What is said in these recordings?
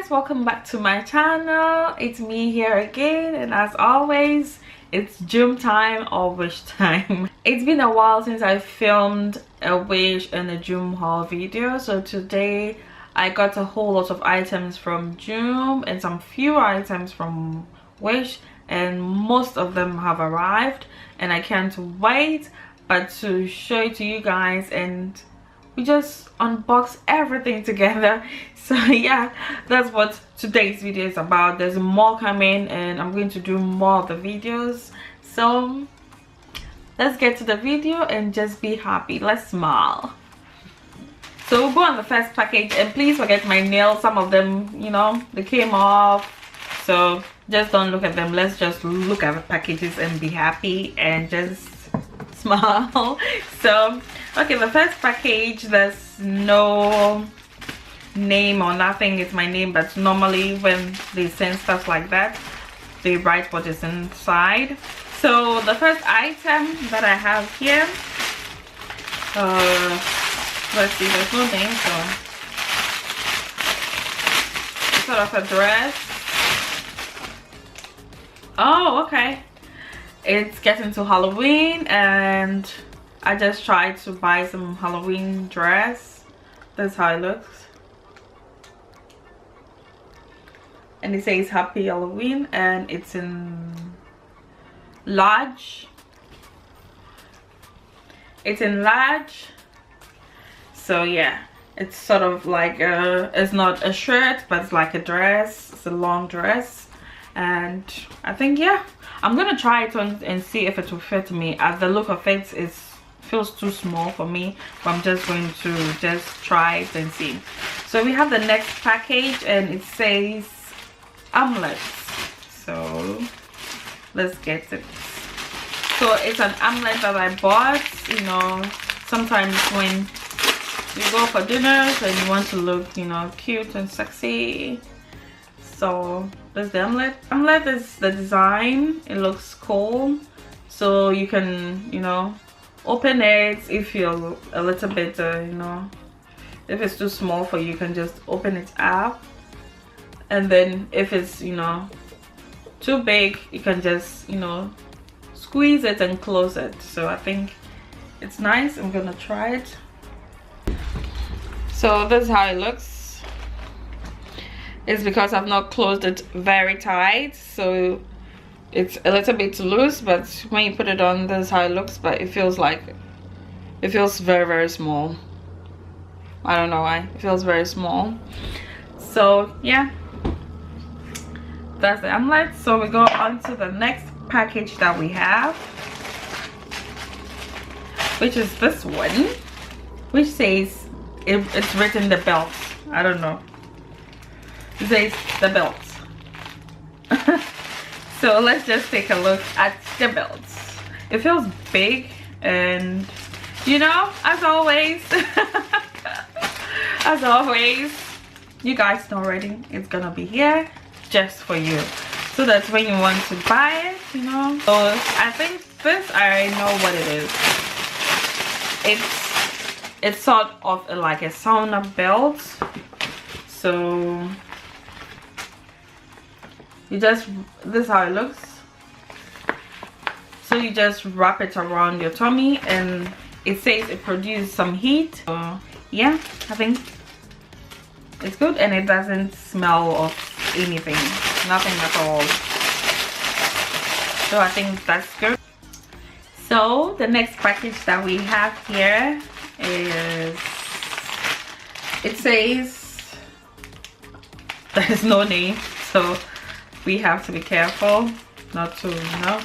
guys, welcome back to my channel. It's me here again, and as always it's Joom time or wish time. It's been a while since I filmed a wish and a Joom haul video, so today I got a whole lot of items from Joom and some few items from wish, and most of them have arrived and I can't wait but to show it to you guys, and we just unbox everything together. So yeah, that's what today's video is about. There's more coming and I'm going to do more of the videos, so let's get to the video and just be happy. Let's smile. So we'll go on the first package, and please forget my nails. Some of them, you know, they came off, so just don't look at them. Let's just look at the packages and be happy and just smile. So okay, the first package, there's no name or nothing. It's my name, but normally when they send stuff like that they write what is inside. So the first item that I have here, let's see, there's no name, so it's sort of a dress. Oh, okay, it's getting to Halloween and I just tried to buy some Halloween dress. That's how it looks, and it says Happy Halloween, and it's in large. It's in large, so yeah, it's sort of like it's not a shirt but it's like a dress. It's a long dress, and I think, yeah, I'm gonna try it on and see if it will fit me. At the look of it, it feels too small for me, but I'm just going to just try it and see. So we have the next package and it says omelets, so let's get it. So it's an omelet that I bought. You know, sometimes when you go for dinners and you want to look, you know, cute and sexy, so there's the omelet. Omelet is the design. It looks cool, so you can, you know, open it if you're a little bit you know, if it's too small for you, you can just open it up, and then if it's, you know, too big, you can just, you know, squeeze it and close it. So I think it's nice. I'm gonna try it. So this is how it looks. It's because I've not closed it very tight, so it's a little bit loose, but when you put it on, this is how it looks. But it feels like, it feels very, very small. I don't know why, it feels very small. So yeah, that's the omelet. So we go on to the next package that we have, which is this one, which says it's written the belt. I don't know, it says the belt. So let's just take a look at the belts. It feels big, and you know, as always as always, you guys know already, it's gonna be here just for you, so that's when you want to buy it, you know. So I think this, I know what it is. It's sort of like a sauna belt. So you just, this is how it looks. So you just wrap it around your tummy, and it says it produces some heat. So yeah, I think it's good, and it doesn't smell of anything, nothing at all. So I think that's good. So the next package that we have here is, it says there's no name, so we have to be careful not to, you know.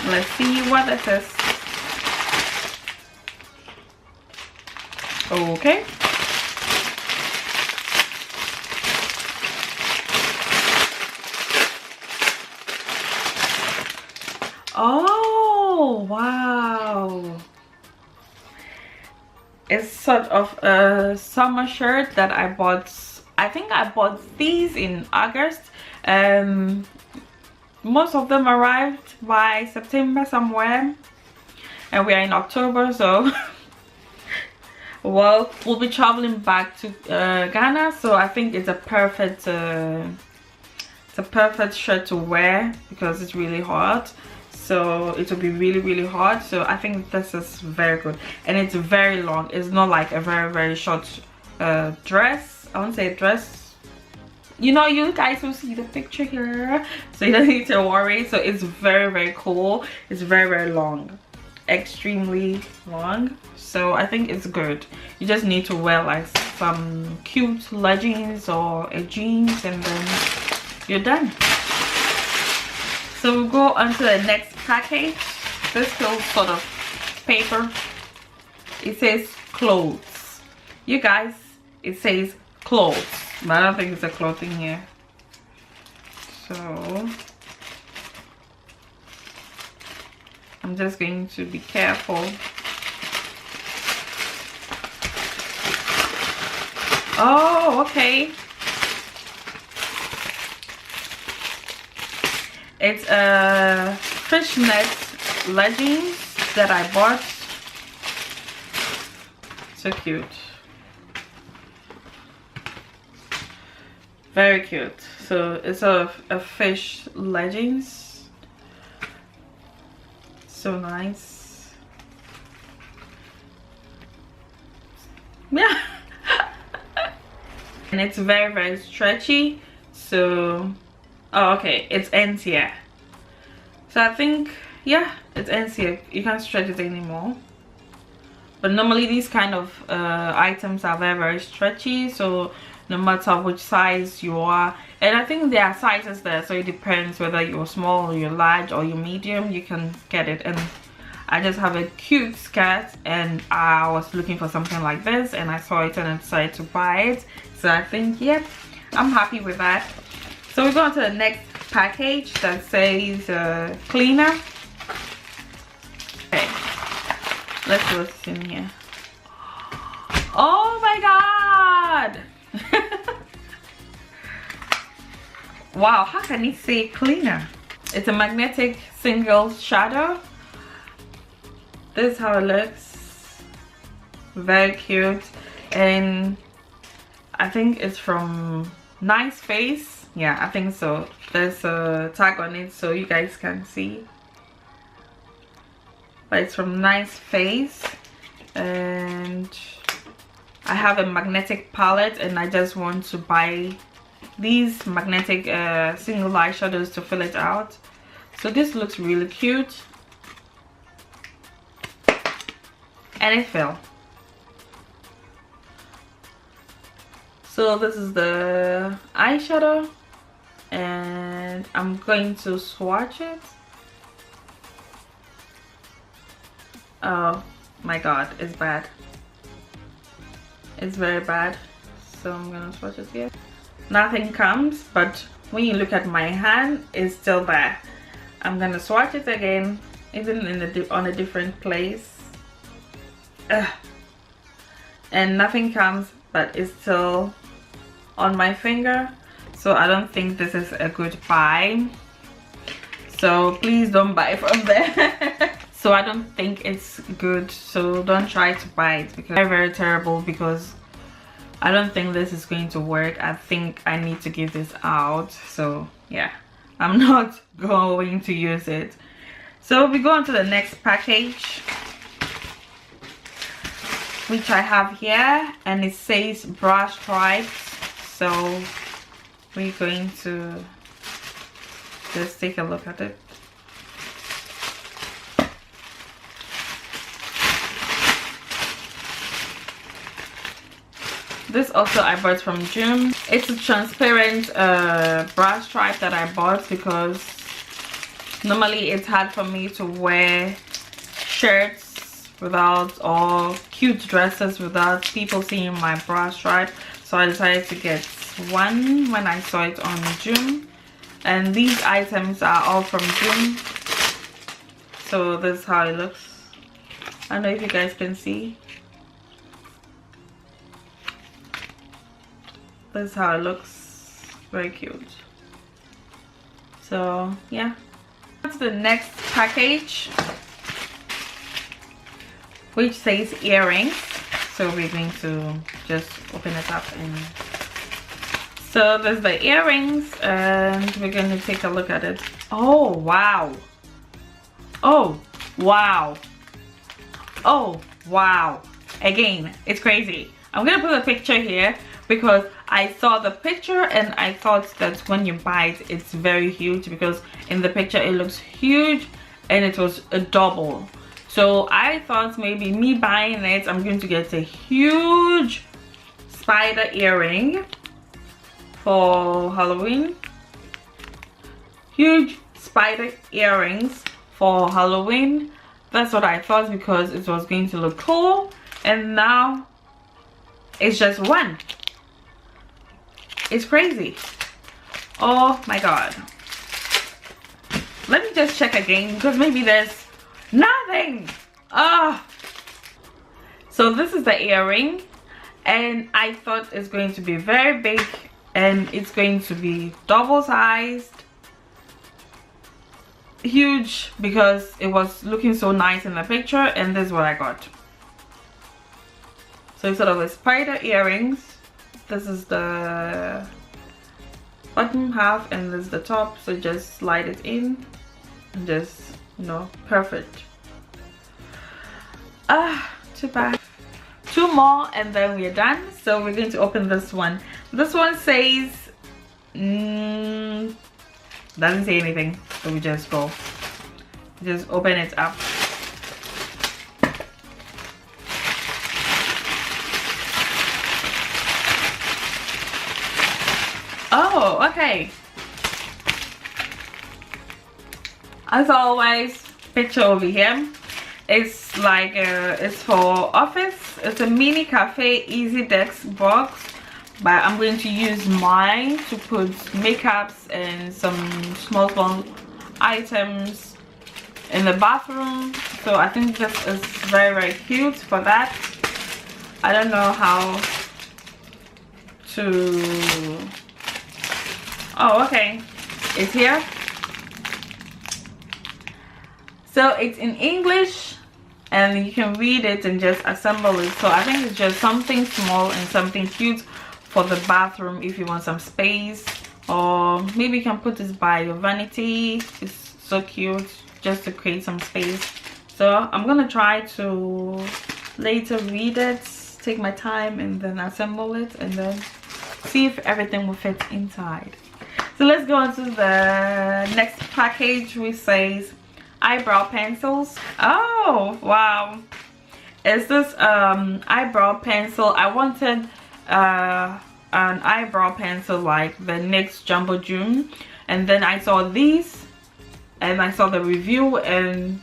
Let's see what this is. Okay. Oh wow, it's sort of a summer shirt that I bought. I think I bought these in August. Most of them arrived by September somewhere. and we are in October, so well, we'll be traveling back to Ghana, so I think it's a perfect shirt to wear because it's really hot. So it will be really hot. So I think this is very good, and it's very long. It's not like a very short dress. I won't say dress. You know, you guys will see the picture here, so you don't need to worry. So it's very cool. It's very long, extremely long. So I think it's good. You just need to wear like some cute leggings or a jeans, and then you're done. So we'll go on to the next package. This feels sort of paper. It says clothes. You guys, it says clothes, but I don't think it's a clothing here. So I'm just going to be careful. Oh, okay. It's a fishnet leggings that I bought. So cute. Very cute. So it's a fish leggings. So nice. Yeah. And it's very stretchy. So oh, okay, it's ends here. So I think, yeah, it ends here. You can't stretch it anymore. But normally these kind of items are very stretchy, so no matter which size you are, and I think there are sizes there, so it depends whether you're small or you're large or you're medium, you can get it. And I just have a cute skirt, and I was looking for something like this, and I saw it and I decided to buy it. So I think, yeah, I'm happy with that. So we go on to the next package that says cleaner. Okay, let's see what's in here. Oh my god! Wow, how can it say cleaner? It's a magnetic single shadow. This is how it looks. Very cute, and I think it's from Nice Face. Yeah, I think so. There's a tag on it so you guys can see, but it's from Nice Face, and I have a magnetic palette, and I just want to buy these magnetic single eyeshadows to fill it out. So this looks really cute, and it fell. So this is the eyeshadow, and I'm going to swatch it. Oh my god, it's bad. It's very bad. So I'm gonna swatch it here. Nothing comes, but when you look at my hand, it's still there. I'm gonna swatch it again, even in on a different place. Ugh. And nothing comes, but it's still on my finger. So I don't think this is a good buy. So please don't buy from there. So I don't think it's good, so don't try to buy it because it's very terrible, because I don't think this is going to work. I think I need to give this out. So yeah, I'm not going to use it. So we go on to the next package, which I have here, and it says brush stripes. So we're going to just take a look at it. This also I bought from Joom. It's a transparent bra stripe that I bought because normally it's hard for me to wear shirts without, or cute dresses without people seeing my bra stripe. So I decided to get one when I saw it on Joom. And these items are all from Joom. So this is how it looks. I don't know if you guys can see. This is how it looks. Very cute. So yeah, on to the next package. which says earrings. So we're going to just open it up, and so there's the earrings, and we're going to take a look at it. Oh wow, oh wow, oh wow. Again, it's crazy. I'm gonna put a picture here because I saw the picture and I thought that when you buy it, it's very huge, because in the picture it looks huge and it was a double. So I thought maybe me buying it, I'm going to get a huge spider earring for Halloween. Huge spider earrings for Halloween. That's what I thought, because it was going to look cool. And now it's just one. It's crazy. Oh my god. Let me just check again, because maybe there's nothing. So this is the earring, and I thought it's going to be very big, and it's going to be double sized, huge, because it was looking so nice in the picture, and this is what I got. So it's sort of a spider earrings. This is the bottom half and this is the top, so just slide it in and just, you know, perfect. Too bad. Two more and then we're done. So we're going to open this one. This one says doesn't say anything, so we just open it up. Oh, okay. As always, picture over here. It's like it's for office. It's a mini cafe easy desk box, but I'm going to use mine to put makeups and some small items in the bathroom. So I think this is very cute for that. I don't know how to. Oh, okay, it's here. So it's in English and you can read it and just assemble it. So I think it's just something small and something cute for the bathroom if you want some space, or maybe you can put this by your vanity. It's so cute, just to create some space. So I'm gonna try to later read it, take my time, and then assemble it, and then see if everything will fit inside. So let's go on to the next package, which says eyebrow pencils. Oh wow, it's this eyebrow pencil. I wanted an eyebrow pencil like the NYX Jumbo Joom, and then I saw these and I saw the review, and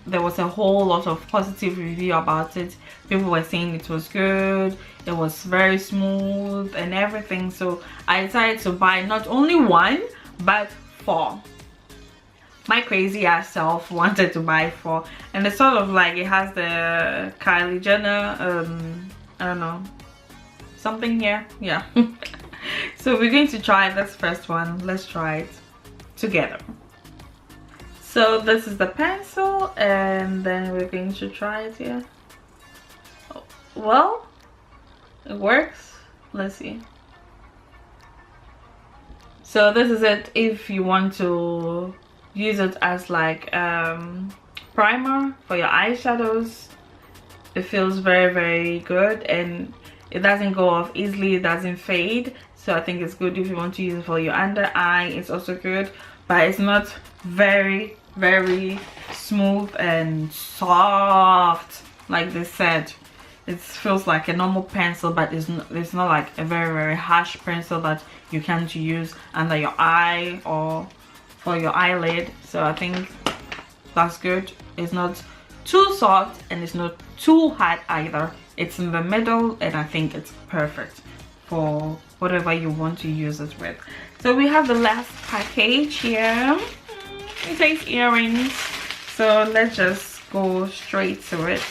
there was a whole lot of positive review about it. People were saying it was good, it was very smooth and everything. So I decided to buy not only one but 4. My crazy ass self wanted to buy 4, and it's sort of like it has the Kylie Jenner I don't know, something here, yeah. So we're going to try this first one. Let's try it together. So this is the pencil, and then we're going to try it here. Well, it works. Let's see. So this is it if you want to use it as like primer for your eyeshadows. It feels very good, and it doesn't go off easily, it doesn't fade. So I think it's good if you want to use it for your under eye. It's also good, but it's not very smooth and soft like they said. It feels like a normal pencil, but it's not like a very harsh pencil that you can't use under your eye or for your eyelid. So I think that's good. It's not too soft and it's not too hard either. It's in the middle, and I think it's perfect for whatever you want to use it with. So we have the last package here. It says earrings, so let's just go straight to it.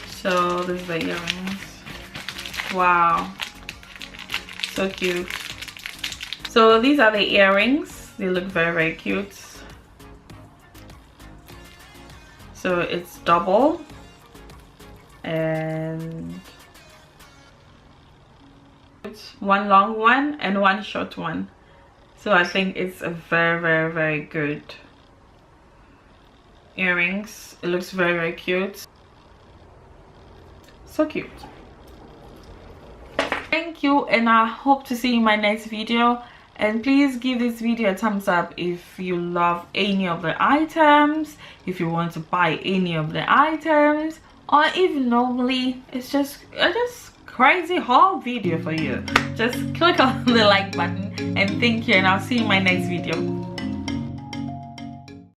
So this is the earrings. Wow, so cute. So these are the earrings. They look very cute. So it's double, and one long one and one short one. So I think it's a very good earrings. It looks very cute. So cute. Thank you, and I hope to see you in my next video. And please give this video a thumbs up if you love any of the items, if you want to buy any of the items, or even normally it's just crazy haul video for you. Just click on the like button, and thank you, and I'll see you in my next video.